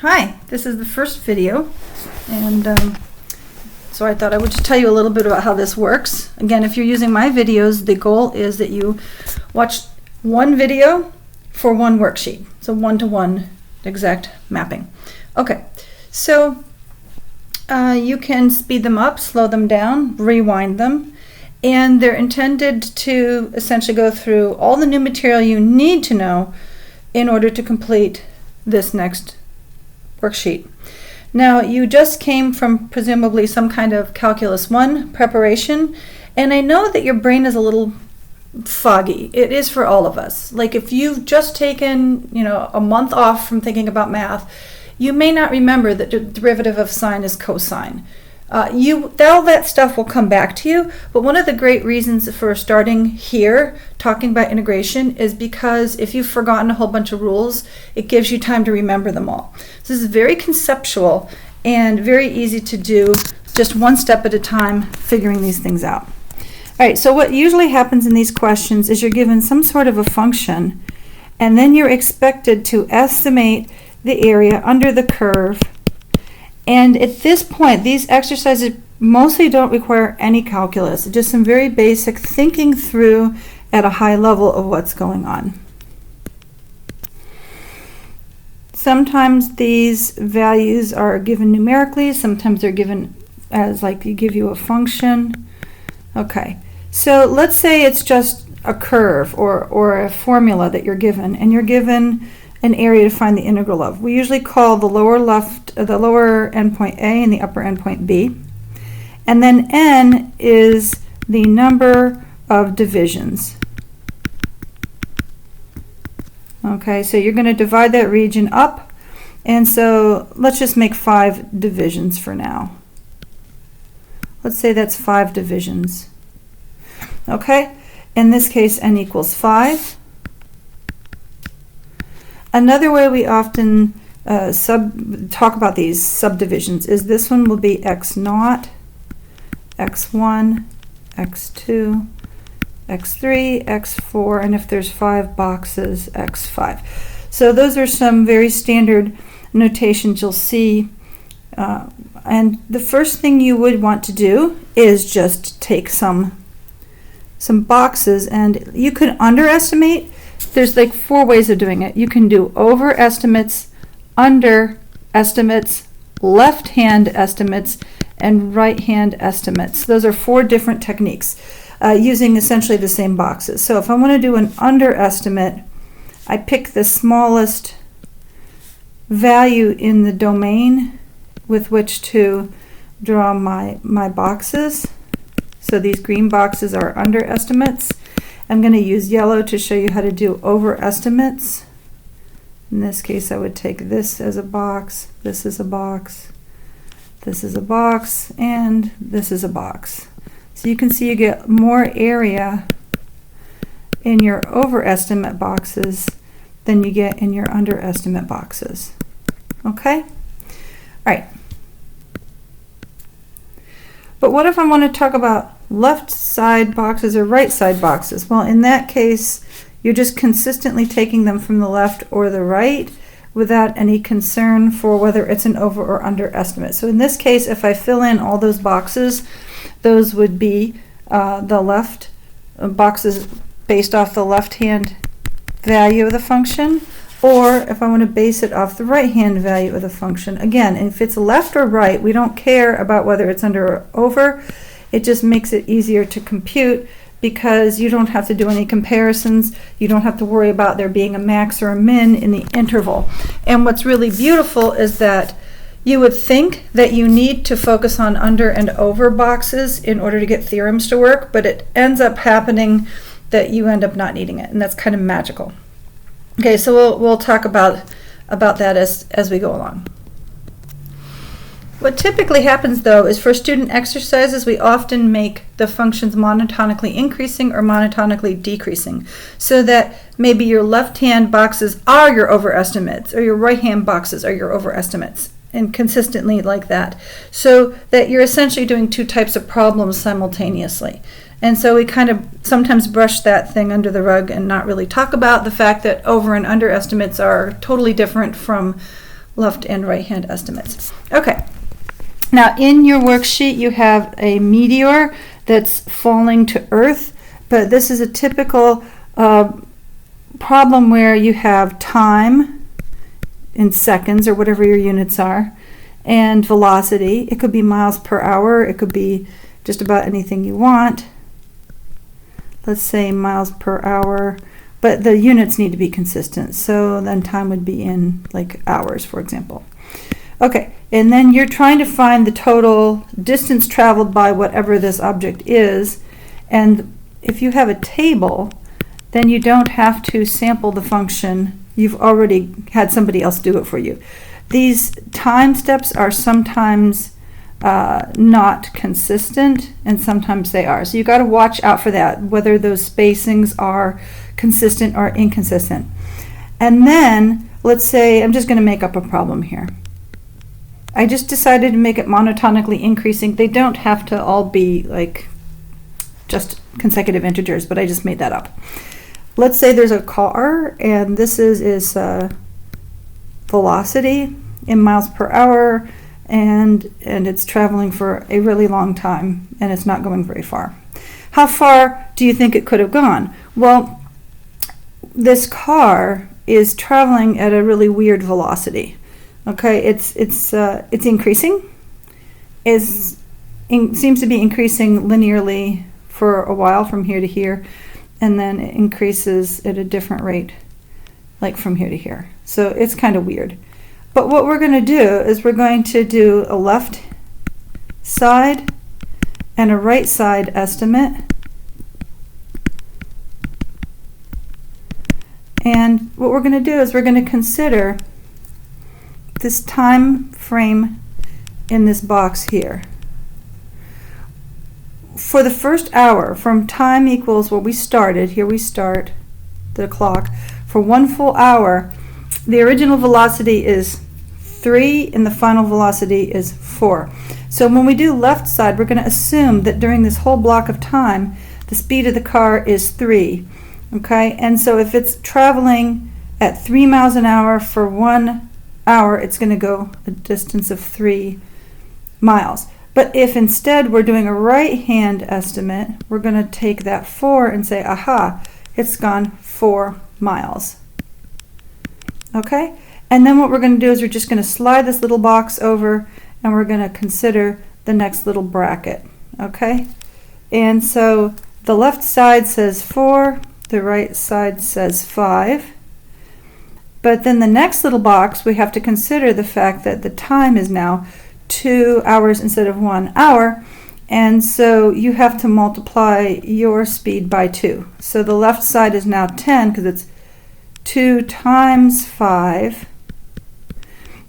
Hi, this is the first video, and so I thought I would just tell you a little bit about how this works. Again, if you're using my videos, the goal is that you watch one video for one worksheet, so one-to-one exact mapping. Okay, so you can speed them up, slow them down, rewind them, and they're intended to essentially go through all the new material you need to know in order to complete this next worksheet. Now, you just came from presumably some kind of Calculus 1 preparation, and I know that your brain is a little foggy. It is for all of us. Like if you've just taken, a month off from thinking about math, you may not remember that the derivative of sine is cosine. All that stuff will come back to you, but one of the great reasons for starting here, talking about integration, is because if you've forgotten a whole bunch of rules, it gives you time to remember them all. So this is very conceptual and very easy to do, just one step at a time, figuring these things out. All right, so what usually happens in these questions is you're given some sort of a function, and then you're expected to estimate the area under the curve. And at this point, these exercises mostly don't require any calculus, just some very basic thinking through at a high level of what's going on. Sometimes these values are given numerically, sometimes they're given as like you give you a function. Okay, so let's say it's just a curve or a formula that you're given, and you're given an area to find the integral of. We usually call the lower endpoint A and the upper endpoint B. And then N is the number of divisions. Okay, so you're going to divide that region up, and so let's just make 5 divisions for now. Let's say that's 5 divisions. Okay, in this case N equals 5. Another way we often talk about these subdivisions is this one will be x0, x1, x2, x3, x4, and if there's 5 boxes, x5. So those are some very standard notations you'll see. And the first thing you would want to do is just take some boxes, and you could underestimate. There's like 4 ways of doing it. You can do overestimates, underestimates, left-hand estimates, and right-hand estimates. Those are 4 different techniques using essentially the same boxes. So if I want to do an underestimate, I pick the smallest value in the domain with which to draw my boxes. So these green boxes are underestimates. I'm going to use yellow to show you how to do overestimates. In this case, I would take this as a box, this is a box, this is a box, and this is a box. So you can see you get more area in your overestimate boxes than you get in your underestimate boxes. Okay? All right. But what if I want to talk about left side boxes or right side boxes? Well, in that case, you're just consistently taking them from the left or the right without any concern for whether it's an over or underestimate. So in this case, if I fill in all those boxes, those would be the left boxes based off the left-hand value of the function, or if I want to base it off the right-hand value of the function. Again, if it's left or right, we don't care about whether it's under or over. It just makes it easier to compute because you don't have to do any comparisons. You don't have to worry about there being a max or a min in the interval. And what's really beautiful is that you would think that you need to focus on under and over boxes in order to get theorems to work, but it ends up happening that you end up not needing it, and that's kind of magical. Okay, so we'll talk about that as we go along. What typically happens, though, is for student exercises, we often make the functions monotonically increasing or monotonically decreasing, so that maybe your left-hand boxes are your overestimates, or your right-hand boxes are your overestimates, and consistently like that, so that you're essentially doing 2 types of problems simultaneously. And so we kind of sometimes brush that thing under the rug and not really talk about the fact that over and under estimates are totally different from left and right hand estimates. Okay. Now in your worksheet you have a meteor that's falling to Earth, but this is a typical problem where you have time in seconds or whatever your units are, and velocity. It could be miles per hour, it could be just about anything you want. Let's say miles per hour, but the units need to be consistent, so then time would be in like hours, for example. Okay, and then you're trying to find the total distance traveled by whatever this object is, and if you have a table, then you don't have to sample the function. You've already had somebody else do it for you. These time steps are sometimes not consistent, and sometimes they are. So you got to watch out for that, whether those spacings are consistent or inconsistent. And then, let's say, I'm just going to make up a problem here. I just decided to make it monotonically increasing. They don't have to all be like just consecutive integers, but I just made that up. Let's say there's a car, and this is velocity in miles per hour, and it's traveling for a really long time, and it's not going very far. How far do you think it could have gone? Well, this car is traveling at a really weird velocity. Okay, it's increasing. Seems to be increasing linearly for a while from here to here, and then it increases at a different rate, like from here to here. So it's kind of weird. But what we're going to do is we're going to do a left side and a right side estimate. And what we're going to do is we're going to consider this time frame in this box here. For the first hour, from time equals where we started, here we start the clock, for 1 full hour, the original velocity is 3 and the final velocity is 4. So when we do left side, we're going to assume that during this whole block of time, the speed of the car is 3. Okay, and so if it's traveling at 3 miles an hour for 1 hour, it's going to go a distance of 3 miles. But if instead we're doing a right-hand estimate, we're going to take that 4 and say, aha, it's gone 4 miles. Okay, and then what we're going to do is we're just going to slide this little box over, and we're going to consider the next little bracket. Okay, and so the left side says 4, the right side says 5. But then the next little box, we have to consider the fact that the time is now 2 hours instead of 1 hour, and so you have to multiply your speed by 2. So the left side is now 10 because it's 2 times 5,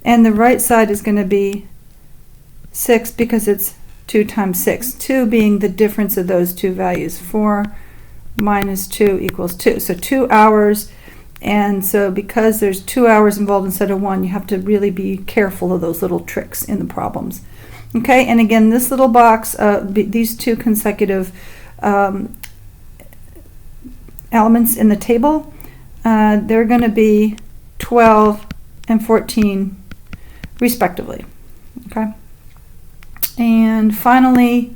and the right side is going to be 6 because it's 2 times 6, 2 being the difference of those two values. 4 minus 2 equals 2. So 2 hours, and so because there's 2 hours involved instead of 1, you have to really be careful of those little tricks in the problems. Okay, and again, this little box, these two consecutive elements in the table, they're going to be 12 and 14 respectively. Okay, and finally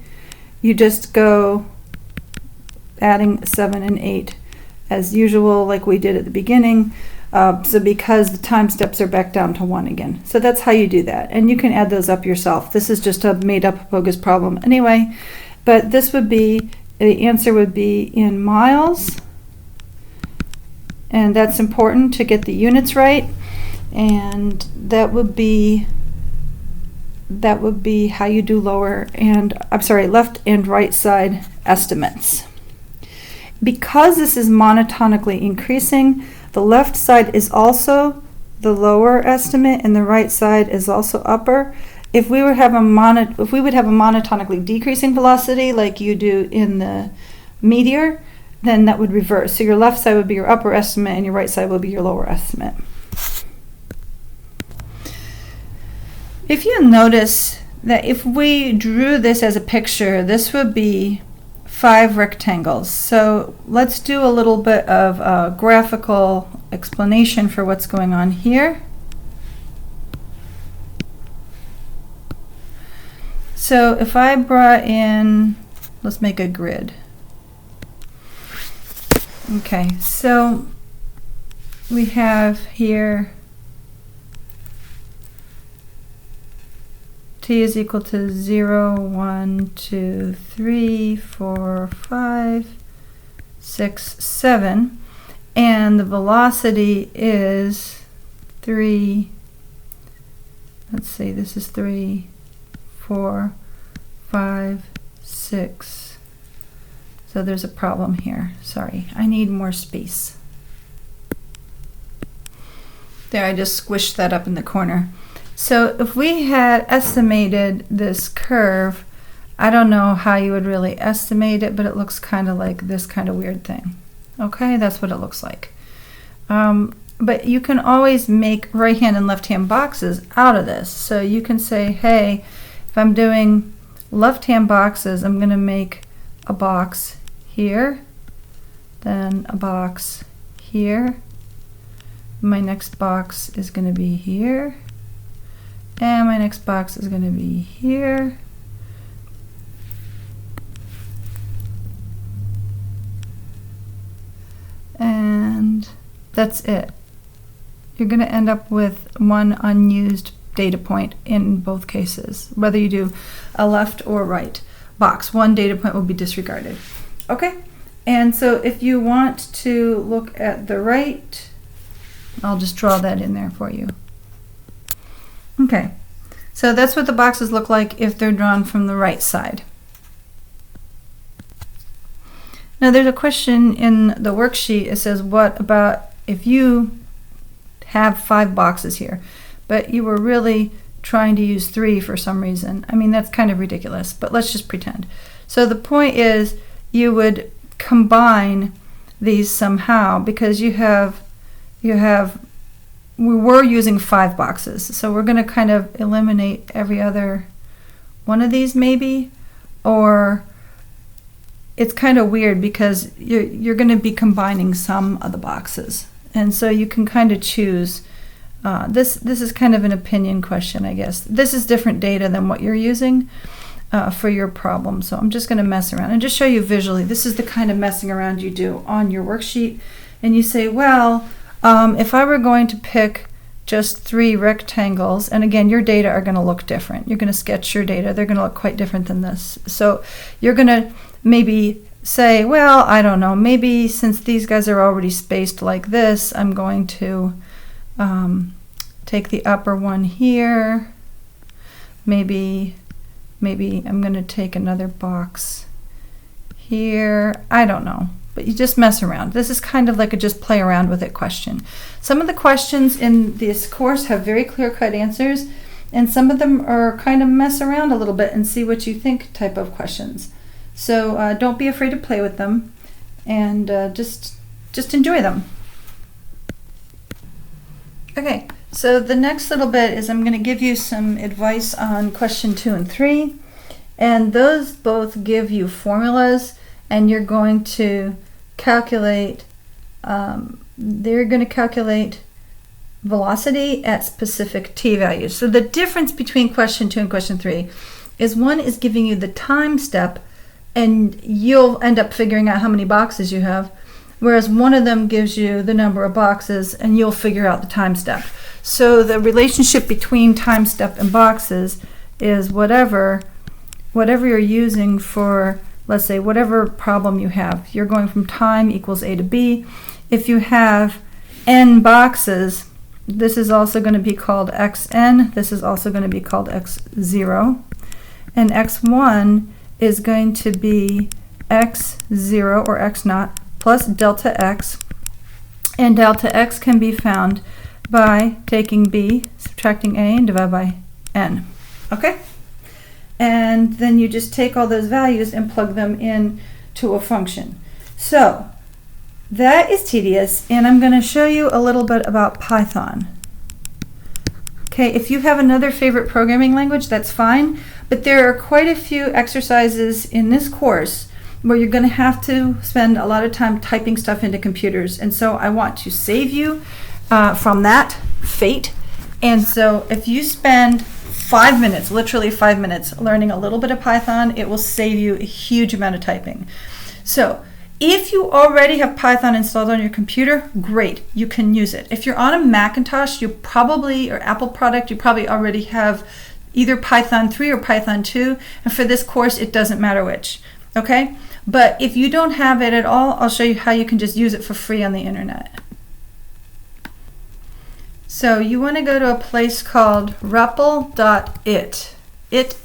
you just go adding 7 and 8 as usual, like we did at the beginning, so because the time steps are back down to 1 again. So that's how you do that, and you can add those up yourself. This is just a made up bogus problem anyway, but this would be, the answer would be in miles, and that's important to get the units right, and that would be how you do left and right side estimates. Because this is monotonically increasing, the left side is also the lower estimate and the right side is also upper. If we would have a monotonically decreasing velocity like you do in the meteor, then that would reverse. So your left side would be your upper estimate and your right side would be your lower estimate. If you notice that if we drew this as a picture, this would be 5 rectangles. So let's do a little bit of a graphical explanation for what's going on here. So if I brought in, let's make a grid. Okay, so we have here t is equal to 0, 1, 2, 3, 4, 5, 6, 7, and the velocity is 3, let's see, this is 3, 4, 5, 6. So there's a problem here. Sorry, I need more space. There, I just squished that up in the corner. So if we had estimated this curve, I don't know how you would really estimate it, but it looks kind of like this kind of weird thing. Okay, that's what it looks like. But you can always make right-hand and left-hand boxes out of this. So you can say, hey, if I'm doing left-hand boxes, I'm going to make a box here, then a box here. My next box is going to be here, and my next box is going to be here. And that's it. You're going to end up with one unused data point in both cases. Whether you do a left or right box, one data point will be disregarded. Okay, and so if you want to look at the right, I'll just draw that in there for you. Okay, so that's what the boxes look like if they're drawn from the right side. Now there's a question in the worksheet. It says, what about if you have 5 boxes here, but you were really trying to use 3 for some reason? I mean, that's kind of ridiculous, but let's just pretend. So the point is, you would combine these somehow, because we were using 5 boxes, so we're going to kind of eliminate every other one of these maybe, or it's kind of weird because you're going to be combining some of the boxes, and so you can kind of choose. This is kind of an opinion question, I guess. This is different data than what you're using for your problem, so I'm just going to mess around and just show you visually. This is the kind of messing around you do on your worksheet, and you say, well, if I were going to pick just 3 rectangles, and again, your data are going to look different. You're going to sketch your data. They're going to look quite different than this. So you're going to maybe say, well, I don't know, maybe since these guys are already spaced like this, I'm going to take the upper one here. Maybe I'm going to take another box here. I don't know. But you just mess around. This is kind of like a just play around with it question. Some of the questions in this course have very clear-cut answers, and some of them are kind of mess around a little bit and see what you think type of questions. So don't be afraid to play with them, and just enjoy them. Okay, so the next little bit is I'm going to give you some advice on question 2 and 3, and those both give you formulas, and you're going to calculate, they're going to calculate velocity at specific t values. So the difference between question 2 and question 3 is one is giving you the time step, and you'll end up figuring out how many boxes you have, whereas one of them gives you the number of boxes and you'll figure out the time step. So the relationship between time step and boxes is whatever you're using for, let's say, whatever problem you have. You're going from time equals A to B. If you have n boxes, this is also going to be called xn. This is also going to be called x0. And x1 is going to be x0 or x0 plus delta x. And delta x can be found by taking b, subtracting a, and divide by n. Okay? And then you just take all those values and plug them in to a function. So that is tedious, and I'm going to show you a little bit about Python. Okay, if you have another favorite programming language, that's fine, but there are quite a few exercises in this course where you're going to have to spend a lot of time typing stuff into computers, and so I want to save you from that fate. And so if you spend 5 minutes, literally 5 minutes, learning a little bit of Python. It will save you a huge amount of typing. So if you already have Python installed on your computer, great, you can use it. If you're on a Macintosh, you probably, or Apple product, you probably already have either Python 3 or Python 2, and for this course, it doesn't matter which, okay? But if you don't have it at all, I'll show you how you can just use it for free on the internet. So you want to go to a place called REPL.it. It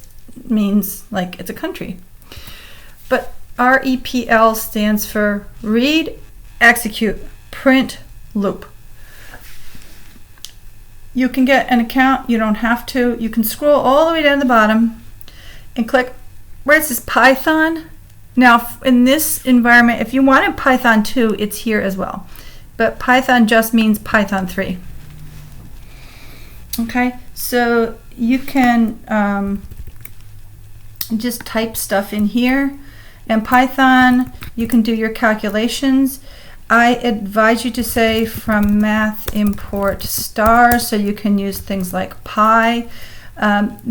means like it's a country. But REPL stands for Read, Execute, Print, Loop. You can get an account, you don't have to. You can scroll all the way down the bottom and click where it says Python. Now in this environment, if you wanted Python 2, it's here as well. But Python just means Python 3. Okay, so you can just type stuff in here. And Python, you can do your calculations. I advise you to say from math import star, so you can use things like pi.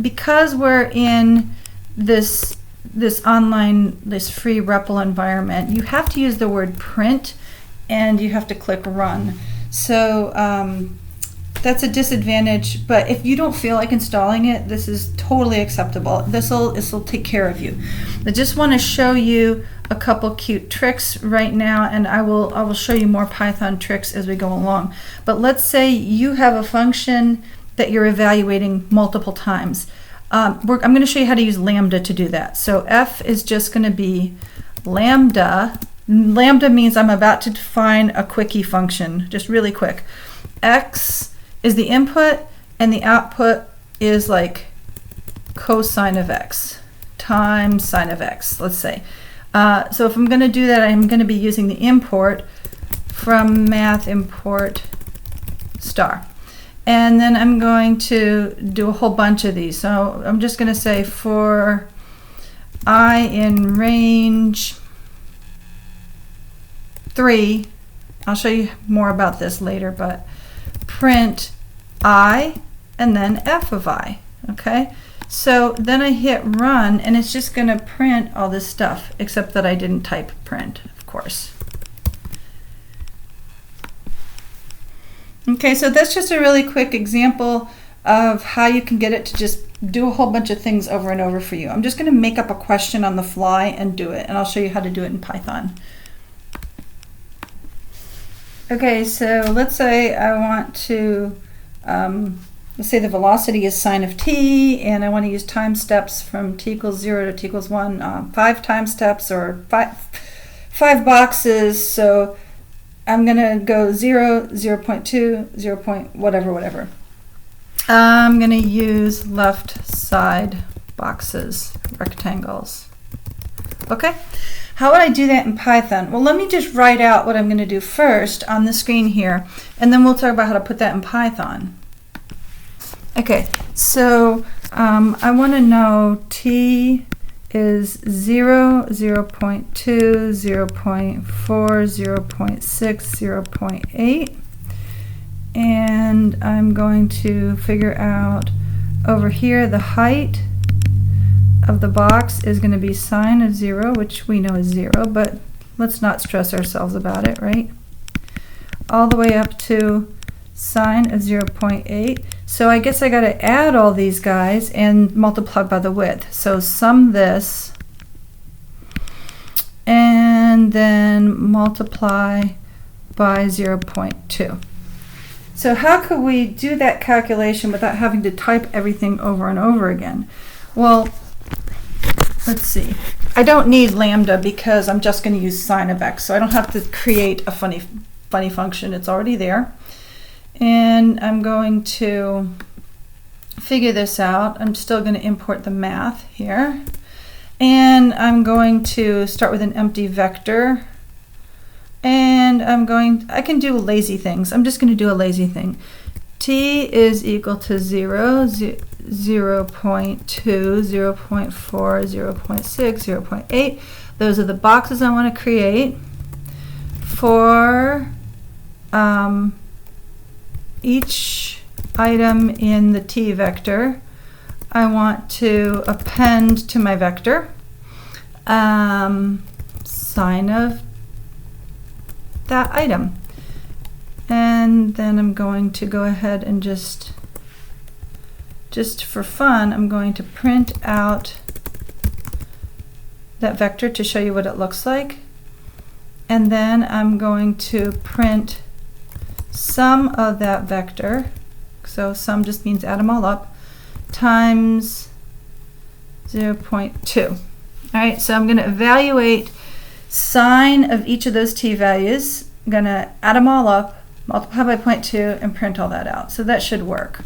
Because we're in this online, this free REPL environment, you have to use the word print and you have to click run. So that's a disadvantage, but if you don't feel like installing it, this is totally acceptable. This'll take care of you. I just want to show you a couple cute tricks right now, and I will show you more Python tricks as we go along. But let's say you have a function that you're evaluating multiple times. I'm going to show you how to use lambda to do that. So f is just going to be lambda. Lambda means I'm about to define a quickie function, just really quick. X is the input, and the output is like cosine of x times sine of x, let's say. So if I'm going to do that, I'm going to be using the import from math import star. And then I'm going to do a whole bunch of these. So I'm just going to say for I in range 3, I'll show you more about this later, but print I and then f of I, okay? So then I hit run, and it's just going to print all this stuff, except that I didn't type print, of course. Okay, so that's just a really quick example of how you can get it to just do a whole bunch of things over and over for you. I'm just going to make up a question on the fly and do it, and I'll show you how to do it in Python. Okay, so let's say I want to, let's say the velocity is sine of t, and I want to use time steps from t equals 0 to t equals 1, 5 time steps or five boxes. So I'm going to go 0, 0.2, 0. Whatever. I'm going to use left side boxes, rectangles. Okay. How would I do that in Python? Well, let me just write out what I'm going to do first on the screen here, and then we'll talk about how to put that in Python. Okay, so I want to know t is 0, 0.2, 0.4, 0.6, 0.8, and I'm going to figure out over here the height of the box is going to be sine of 0, which we know is 0, but let's not stress ourselves about it, right? All the way up to sine of 0.8. So I guess I got to add all these guys and multiply by the width. So sum this and then multiply by 0.2. So how could we do that calculation without having to type everything over and over again? Well, let's see. I don't need lambda because I'm just going to use sine of x, so I don't have to create a funny function. It's already there. And I'm going to figure this out. I'm still going to import the math here. And I'm going to start with an empty vector. And I can do lazy things. I'm just going to do a lazy thing. T is equal to 0, 0.2, 0.4, 0.6, 0.8. Those are the boxes I want to create for each item in the t vector. I want to append to my vector sign of that item. And then I'm going to go ahead and just for fun, I'm going to print out that vector to show you what it looks like. And then I'm going to print sum of that vector. So sum just means add them all up, times 0.2. All right, so I'm going to evaluate sine of each of those t values. I'm going to add them all up, multiply by 0.2, and print all that out. So that should work.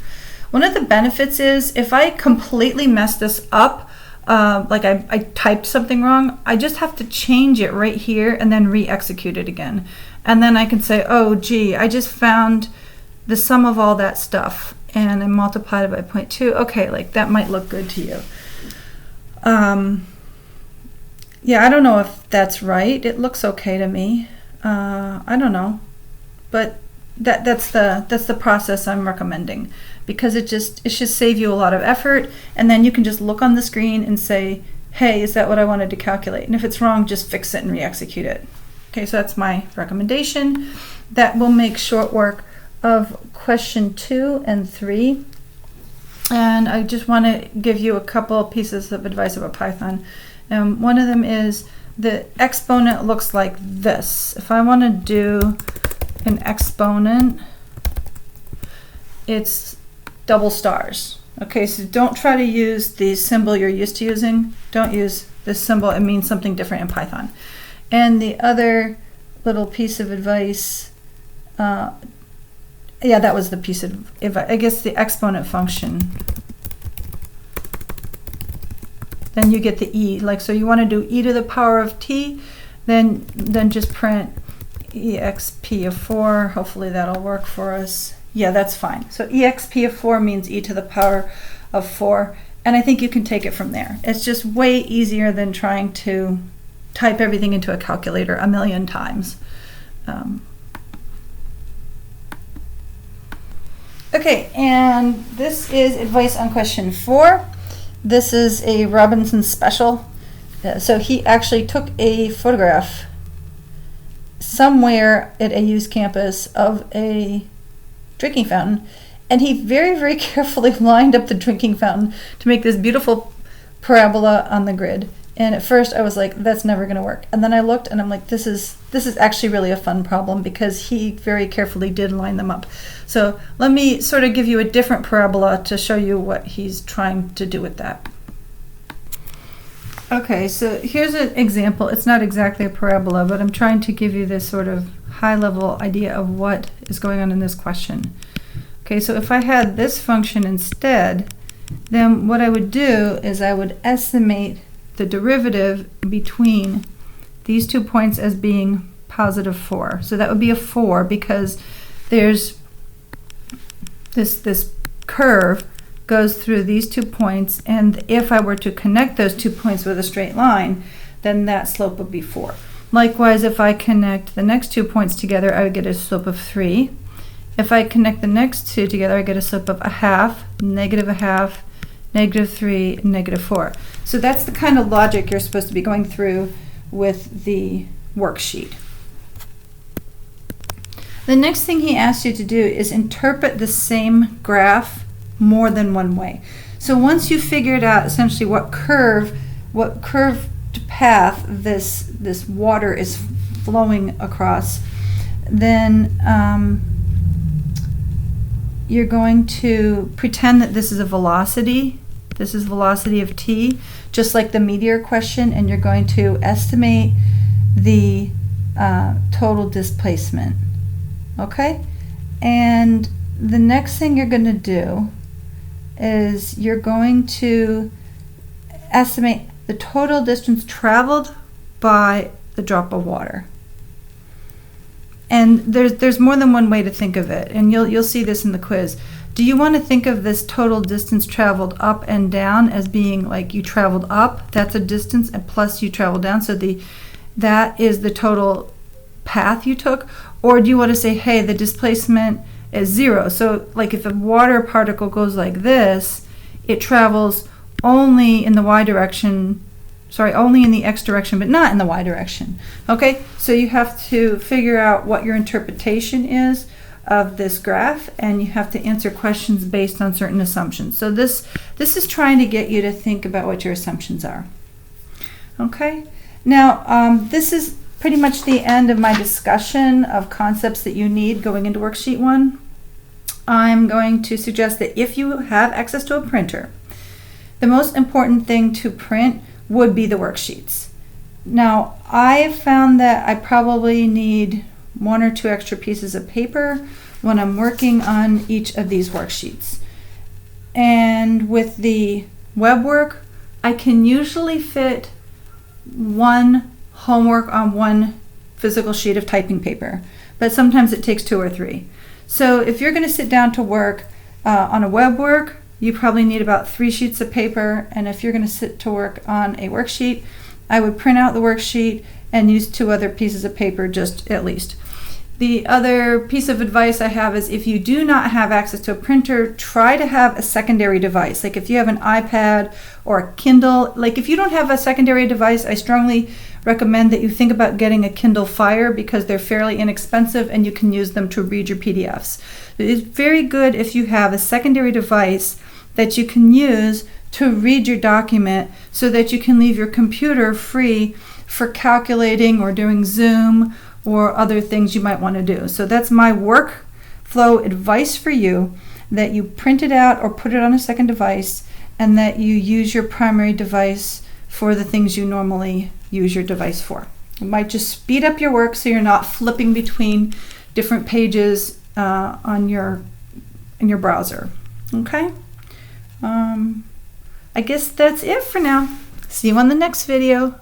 One of the benefits is if I completely mess this up, like I typed something wrong, I just have to change it right here and then re-execute it again. And then I can say, oh gee, I just found the sum of all that stuff and I multiplied it by 0.2. Okay, like that might look good to you. Yeah, I don't know if that's right. It looks okay to me. I don't know, but that's the process I'm recommending, because it should save you a lot of effort, and then you can just look on the screen and say, hey, is that what I wanted to calculate? And if it's wrong, just fix it and re-execute it. Okay, so that's my recommendation. That will make short work of question 2 and 3. And I just want to give you a couple pieces of advice about Python. One of them is the exponent looks like this. If I want to do an exponent, it's double stars. Okay, so don't try to use the symbol you're used to using. Don't use this symbol. It means something different in Python. And the other little piece of advice, yeah, that was the piece of advice. I guess the exponent function. Then you get the e. Like, so you want to do e to the power of t, then just print exp of 4. Hopefully that'll work for us. Yeah, that's fine. So exp of 4 means e to the power of 4. And I think you can take it from there. It's just way easier than trying to type everything into a calculator a million times. Okay, and this is advice on question 4. This is a Robinson special. So he actually took a photograph somewhere at AU's campus of a drinking fountain, and he very, very carefully lined up the drinking fountain to make this beautiful parabola on the grid. And at first I was like, that's never going to work. And then I looked and I'm like, this is actually really a fun problem, because he very carefully did line them up. So let me sort of give you a different parabola to show you what he's trying to do with that. Okay, so here's an example. It's not exactly a parabola, but I'm trying to give you this sort of high-level idea of what is going on in this question. Okay, so if I had this function instead, then what I would do is I would estimate the derivative between these 2 points as being positive 4. So that would be a 4, because there's this curve goes through these 2 points, and if I were to connect those 2 points with a straight line, then that slope would be 4. Likewise, if I connect the next 2 points together, I would get a slope of 3. If I connect the next 2 together, I get a slope of a half, negative a half, negative 3, negative 4. So that's the kind of logic you're supposed to be going through with the worksheet. The next thing he asks you to do is interpret the same graph more than one way. So once you figured out essentially what curved path this water is flowing across, then you're going to pretend that this is a velocity. This is velocity of t, just like the meteor question, and you're going to estimate the total displacement. Okay? And the next thing you're going to do is you're going to estimate the total distance traveled by the drop of water. And there's more than one way to think of it, and you'll see this in the quiz. Do you want to think of this total distance traveled up and down as being like you traveled up, that's a distance, and plus you traveled down, so that is the total path you took? Or do you want to say, hey, the displacement is 0? So like if a water particle goes like this, it travels only in the y direction, sorry, only in the x direction, but not in the y direction. Okay, so you have to figure out what your interpretation is of this graph, and you have to answer questions based on certain assumptions. So this is trying to get you to think about what your assumptions are. Okay, now this is pretty much the end of my discussion of concepts that you need going into worksheet 1. I'm going to suggest that if you have access to a printer, the most important thing to print would be the worksheets. Now, I found that I probably need 1 or 2 extra pieces of paper when I'm working on each of these worksheets. And with the web work, I can usually fit 1 homework on 1 physical sheet of typing paper, but sometimes it takes 2 or 3. So if you're going to sit down to work on a web work, you probably need about 3 sheets of paper, and if you're going to sit to work on a worksheet, I would print out the worksheet and use 2 other pieces of paper just at least. The other piece of advice I have is if you do not have access to a printer, try to have a secondary device. Like if you have an iPad or a Kindle, like if you don't have a secondary device, I strongly recommend that you think about getting a Kindle Fire because they're fairly inexpensive and you can use them to read your PDFs. It's very good if you have a secondary device that you can use to read your document so that you can leave your computer free for calculating or doing Zoom or other things you might want to do. So that's my workflow advice for you, that you print it out or put it on a second device, and that you use your primary device for the things you normally use your device for. It might just speed up your work so you're not flipping between different pages in your browser. Okay? I guess that's it for now. See you on the next video.